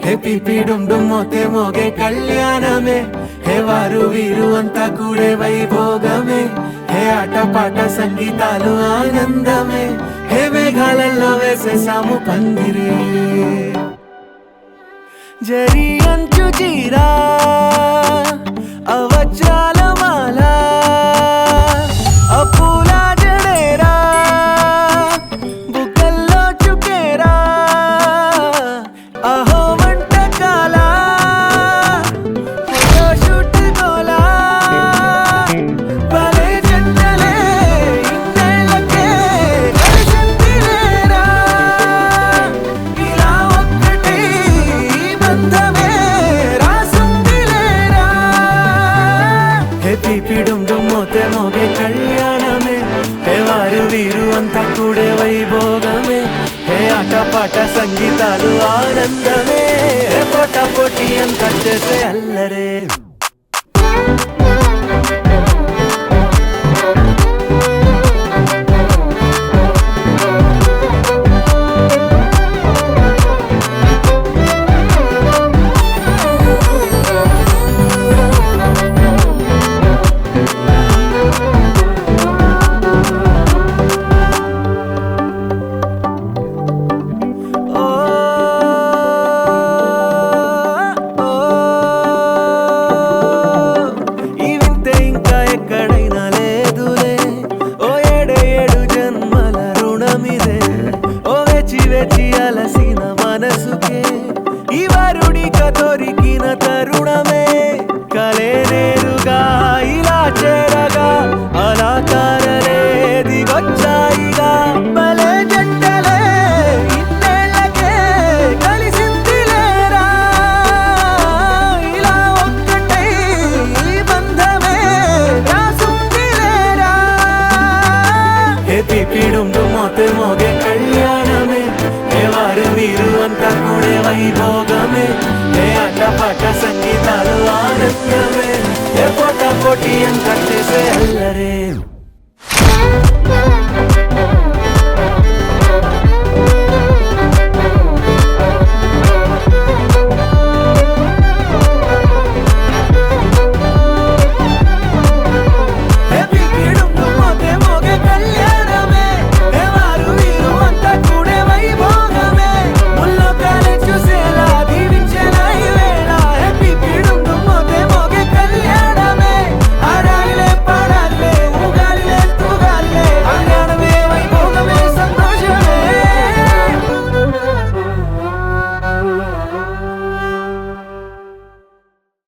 హే PP డుమ్ డుమ్ Mothe మోగే కళ్యాణమే హే వారు వీరు అంతా కూడే వైభోగమే హే ఆట పాట సంగీతాలు ఆనందమే హే మేఘాలలో వేసేసాము పందిరే జరి అంచు జీరా అవజ్రాల మాల అపూల జడేరా బుగ్గల్లో చుకేరా అహో వంటకాల ఫోటో షూట్ గోలా భలే జంటలే ఇన్నేళ్ళకే కలిసిందిలేరా ఇలా ఒక్కటి బంధమే రాసుందిలేరా హే పిపి డుమ్ డుమ్ మోతే మోగే కళ్యాణమే హే వారు వీరు అంతా కూడే వైభోగమే హే ఆట పాట సంగీతాలు ఆనందమే హే పోటా పోటీ అంతా చేసే అల్లరే ఎక్కడైనా లేదులే ఓ ఏడు జన్మల రుణమిదే ఓ వేచి వేచి అలసిన మనసుకే ఈ వరుడిక దొరికిన తరుణమే కలే నేరుగా ఇలా చేరగా అలా కారలే దిగొచ్చాయిగా భలే జంటలే ఇన్నేళ్ళకే కలిసిందిలేరా ఇలా ఒక్కటై బంధమే రాసుందిలేరా హే పిపి డుమ్ డుమ్ మోతే మోగే కళ్యాణమే హే వారు వీరు అంతా కూడే వైభోగమే హే ఆట పాట సంగీతాలు ఆనందమే హే పోటా పోటీ అంతా చేసే అల్లరే